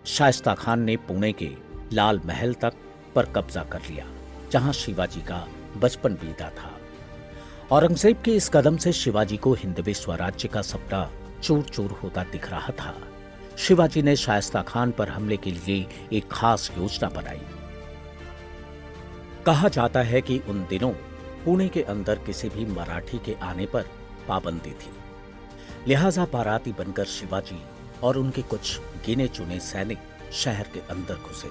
शाइस्ता खान ने पुणे के लाल महल तक पर कब्जा कर लिया, जहां शिवाजी का बचपन बीता था। औरंगजेब के इस कदम से शिवाजी को हिंदवी स्वराज्य का सपना चूर चूर होता दिख रहा था। शिवाजी ने शाइस्ता खान पर हमले के लिए एक खास योजना बनाई। कहा जाता है कि उन दिनों पुणे के अंदर किसी भी मराठी के आने पर पाबंदी थी, लिहाजा बाराती बनकर शिवाजी और उनके कुछ गिने चुने सैनिक शहर के अंदर घुसे।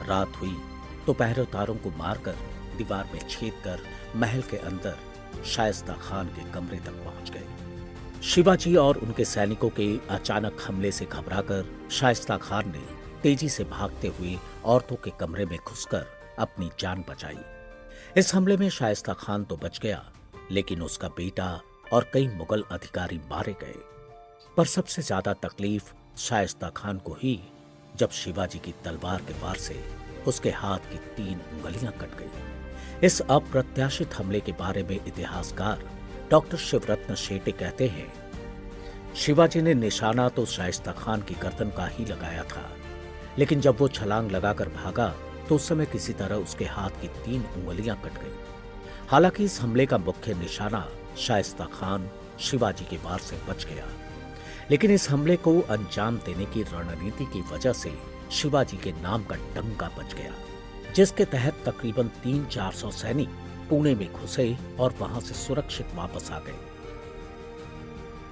रात हुई तो पहरेदारों को मारकर दीवार में छेद कर महल के अंदर शाइस्ता खान के कमरे तक पहुंच गए। शिवाजी और उनके सैनिकों के अचानक हमले से घबराकर शाइस्ता खान ने तेजी से भागते हुए औरतों के कमरे में घुसकर अपनी जान बचाई। इस हमले में शाइस्ता खान तो बच गया, लेकिन उसका बेटा और कई मुगल अधिकारी मारे गए। पर सबसे ज्यादा तकलीफ शाइस्ता खान को ही जब शिवाजी की तलवार के वार से उसके हाथ की 3 उंगलियां कट गई। इस अप्रत्याशित हमले के बारे में इतिहासकार डॉक्टर शिवरत्न शेटे कहते हैं, शिवाजी ने निशाना तो शाइस्ता खान की गर्दन का ही लगाया था, लेकिन जब वो छलांग लगाकर भागा तो उस समय किसी तरह उसके हाथ की 3 उंगलियां कट गई। हालांकि इस हमले का मुख्य निशाना शाइस्ता खान शिवाजी के वार से बच गया, लेकिन इस हमले को अंजाम देने की रणनीति की वजह से शिवाजी के नाम का डंका बच गया, जिसके तहत तकरीबन 300-400 सैनिक पुणे में घुसे और वहां से सुरक्षित वापस आ गए।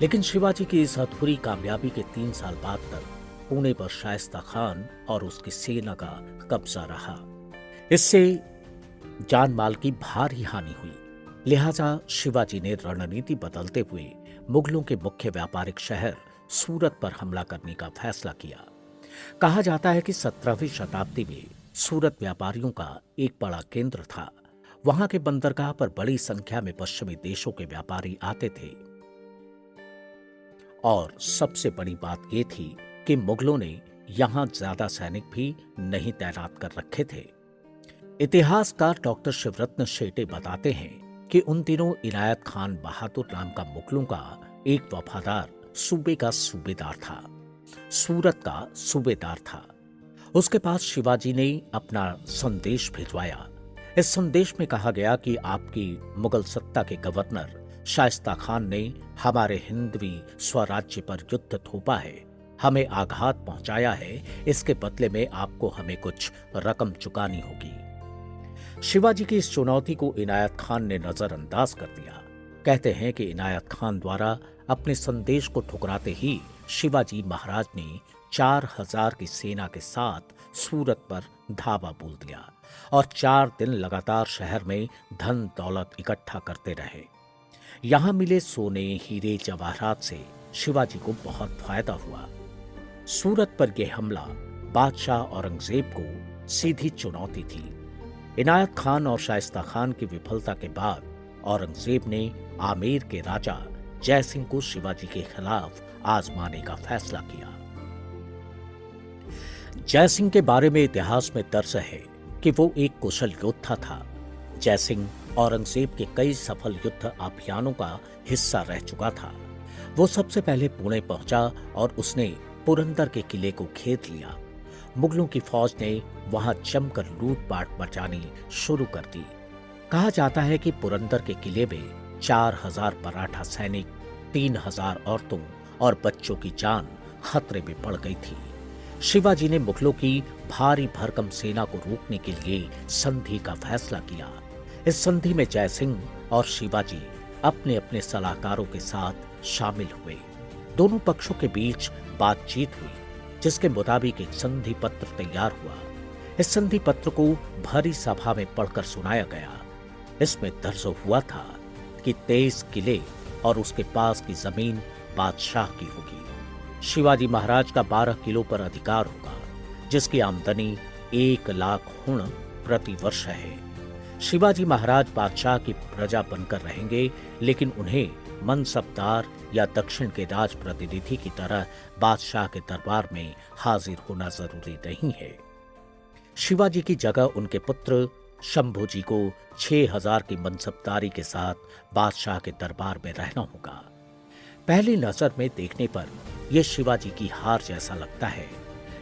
लेकिन शिवाजी की इस अधूरी कामयाबी के 3 साल बाद तक पुणे पर शाइस्ता खान और उसकी सेना का कब्जा रहा। इससे जान माल की भारी हानि हुई, लिहाजा शिवाजी ने रणनीति बदलते हुए मुगलों के मुख्य व्यापारिक शहर सूरत पर हमला करने का फैसला किया। कहा जाता है कि 17वीं शताब्दी में सूरत व्यापारियों का एक बड़ा केंद्र था। वहां के बंदरगाह पर बड़ी संख्या में पश्चिमी देशों के व्यापारी आते थे, और सबसे बड़ी बात यह थी कि मुगलों ने यहां ज्यादा सैनिक भी नहीं तैनात कर रखे थे। इतिहासकार डॉक्टर शिवरत्न शेटे बताते हैं कि उन दिनों इनायत खान बहादुर नाम का मुगलों का एक वफादार सूबे का सूबेदार था, सूरत का सूबेदार था। उसके पास शिवाजी ने अपना संदेश भिजवाया। इस संदेश में कहा गया कि आपकी मुगल सत्ता के गवर्नर शाइस्ता खान ने हमारे हिंदवी स्वराज्य पर युद्ध थोपा है, हमें आघात पहुंचाया है। इसके बदले में आपको हमें कुछ रकम चुकानी होगी। शिवाजी की इस चुनौती को इनायत खान ने नजरअंदाज कर दिया। कहते हैं कि इनायत खान द्वारा अपने संदेश को ठुकराते ही शिवाजी महाराज ने 4000 की सेना के साथ सूरत पर धावा बोल दिया और 4 दिन लगातार शहर में धन दौलत इकट्ठा करते रहे। यहां मिले सोने, हीरे, जवाहरात से शिवाजी को बहुत फायदा हुआ। सूरत पर यह हमला बादशाह औरंगजेब को सीधी चुनौती थी। इनायत खान और शाइस्ता खान की विफलता के बाद औरंगजेब ने आमेर के राजा जयसिंह को शिवाजी के खिलाफ आजमाने का फैसला किया। जयसिंह के बारे में इतिहास में दर्ज है कि वो एक कुशल योद्धा था। जयसिंह औरंगजेब के कई सफल युद्ध अभियानों का हिस्सा रह चुका था। वो सबसे पहले पुणे पहुंचा और उसने पुरंदर के किले को घेर लिया। मुगलों की फौज ने वहां जमकर लूटपाट मचानी शुरू कर दी। कहा जाता है कि पुरंदर के किले में 4000 मराठा सैनिक, 3000 औरतों और बच्चों की जान खतरे में पड़ गई थी। शिवाजी ने मुगलों की भारी भरकम सेना को रोकने के लिए संधि का फैसला किया। इस संधि में जयसिंह और शिवाजी अपने अपने सलाहकारों के साथ शामिल हुए। दोनों पक्षों के बीच बातचीत हुई, जिसके मुताबिक एक संधि पत्र तैयार हुआ। इस संधि पत्र को भरी सभा में पढ़कर सुनाया गया। इसमें दर्ज हुआ था कि 23 किले और उसके पास की जमीन बादशाह की होगी। शिवाजी महाराज का 12 किलो पर अधिकार होगा, जिसकी आमदनी 1 लाख हुण प्रति वर्ष है। शिवाजी महाराज बादशाह की प्रजा बनकर रहेंगे, लेकिन उन्हें मनसबदार या दक्षिण के राज प्रतिनिधि की तरह बादशाह के दरबार में हाजिर होना जरूरी नहीं है। शिवाजी की जगह उनके पुत्र शंभूजी को 6000 की मनसबदारी के साथ बादशाह के दरबार में रहना होगा। पहली नजर में देखने पर यह शिवाजी की हार जैसा लगता है,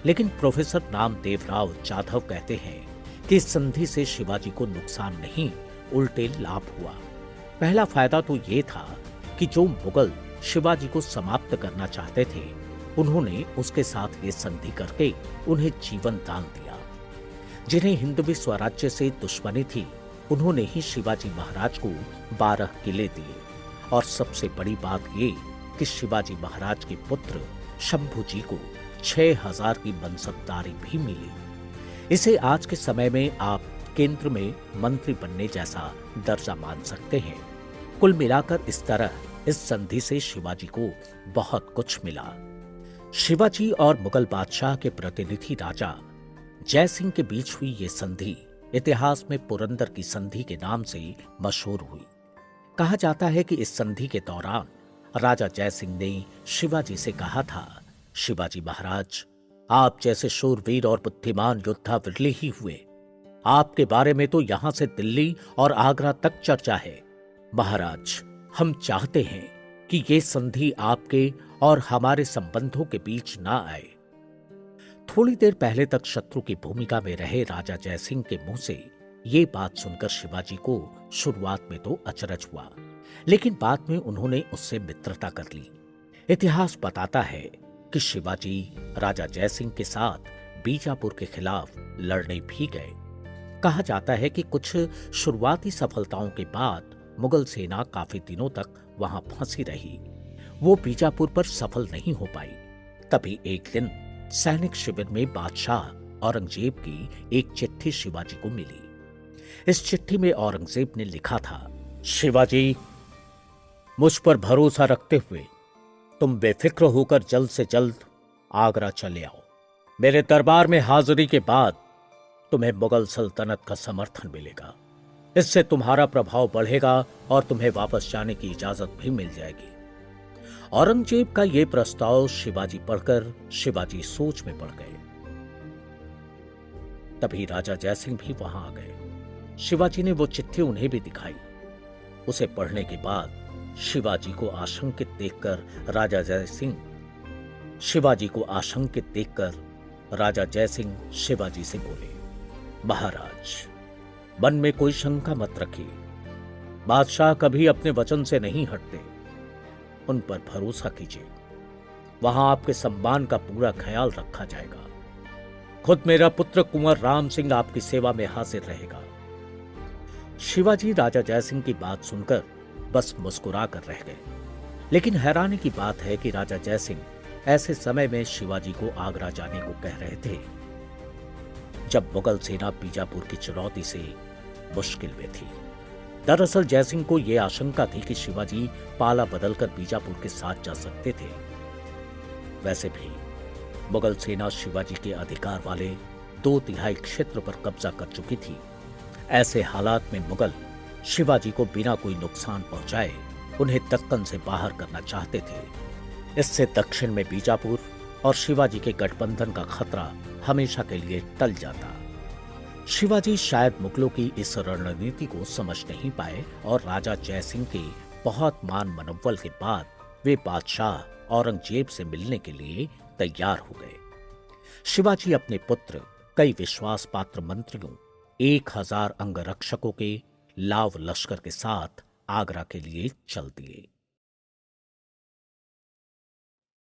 लेकिन प्रोफेसर नामदेव राव जाधव कहते हैं कि इस संधि से शिवाजी को नुकसान नहीं, उल्टे लाभ हुआ। पहला फायदा तो ये था कि जो मुगल शिवाजी को समाप्त करना चाहते थे, उन्होंने उसके साथ ये संधि करके उन्हें जीवन दान दिया। जिन्हें हिंदवी स्वराज्य से दुश्मनी थी, उन्होंने ही शिवाजी महाराज को 12 किले दिए। और सबसे बड़ी बात ये कि शिवाजी महाराज के पुत्र शंभू जी को 6000 की मनसबदारी भी मिली। इसे आज के समय में आप केंद्र में मंत्री बनने जैसा दर्जा मान सकते हैं। कुल मिलाकर इस तरह इस संधि से शिवाजी को बहुत कुछ मिला। शिवाजी और मुगल बादशाह के प्रतिनिधि राजा जयसिंह के बीच हुई ये संधि इतिहास में पुरंदर की संधि के नाम से मशहूर हुई। कहा जाता है कि इस संधि के दौरान राजा जयसिंह ने शिवाजी से कहा था, शिवाजी महाराज, आप जैसे शूरवीर और बुद्धिमान योद्धा विरले ही हुए। आपके बारे में तो यहां से दिल्ली और आगरा तक चर्चा है। महाराज, हम चाहते हैं कि ये संधि आपके और हमारे संबंधों के बीच ना आए। थोड़ी देर पहले तक शत्रु की भूमिका में रहे राजा जयसिंह के मुंह से ये बात सुनकर शिवाजी को शुरुआत में तो अचरज हुआ, लेकिन बाद में उन्होंने उससे मित्रता कर ली। इतिहास बताता है कि शिवाजी राजा जयसिंह के साथ बीजापुर के खिलाफ लड़ने भी गए। कहा जाता है कि कुछ शुरुआती सफलताओं के बाद मुगल सेना काफी दिनों तक वहां फंसी रही। वो बीजापुर पर सफल नहीं हो पाई। तभी एक दिन सैनिक शिविर में बादशाह औरंगजेब की एक चिट्ठी शिवाजी को मिली। इस चिट्ठी में औरंगजेब ने लिखा था, शिवाजी, मुझ पर भरोसा रखते हुए तुम बेफिक्र होकर जल्द से जल्द आगरा चले आओ। मेरे दरबार में हाजिरी के बाद तुम्हें मुगल सल्तनत का समर्थन मिलेगा। इससे तुम्हारा प्रभाव बढ़ेगा और तुम्हें वापस जाने की इजाजत भी मिल जाएगी। औरंगजेब का यह प्रस्ताव शिवाजी पढ़कर शिवाजी सोच में पड़ गए। तभी राजा जयसिंह भी वहां आ गए। शिवाजी ने वो चिट्ठी उन्हें भी दिखाई। उसे पढ़ने के बाद शिवाजी को आशंकित देखकर राजा जयसिंह शिवाजी से बोले, महाराज, मन में कोई शंका मत रखिए। बादशाह कभी अपने वचन से नहीं हटते। उन पर भरोसा कीजिए। वहां आपके सम्मान का पूरा ख्याल रखा जाएगा। खुद मेरा पुत्र कुंवर राम सिंह आपकी सेवा में हाजिर रहेगा। शिवाजी राजा जयसिंह की बात सुनकर बस मुस्कुरा कर रह गए। लेकिन हैरानी की बात है कि राजा जयसिंह ऐसे समय में शिवाजी को आगरा जाने को कह रहे थे, जब मुगल सेना बीजापुर की चुनौती से मुश्किल में थी। दरअसल जयसिंह को यह आशंका थी कि शिवाजी पाला बदलकर बीजापुर के साथ जा सकते थे। वैसे भी मुगल सेना शिवाजी के अधिकार वाले 2/3 क्षेत्र पर कब्जा कर चुकी थी। ऐसे हालात में मुगल शिवाजी को बिना कोई नुकसान पहुंचाए उन्हें दक्कन से बाहर करना चाहते थे। इससे दक्षिण में बीजापुर और शिवाजी के गठबंधन का खतरा हमेशा के लिए टल जाता। शिवाजी शायद मुगलों की इस रणनीति को समझ नहीं पाए और राजा जयसिंह के बहुत मान मनोबल के बाद वे बादशाह औरंगजेब से मिलने के लिए तैयार हो गए। शिवाजी अपने पुत्र, कई विश्वास पात्र मंत्रियों, 1000 अंगरक्षकों के लाव लश्कर के साथ आगरा के लिए चल दिए।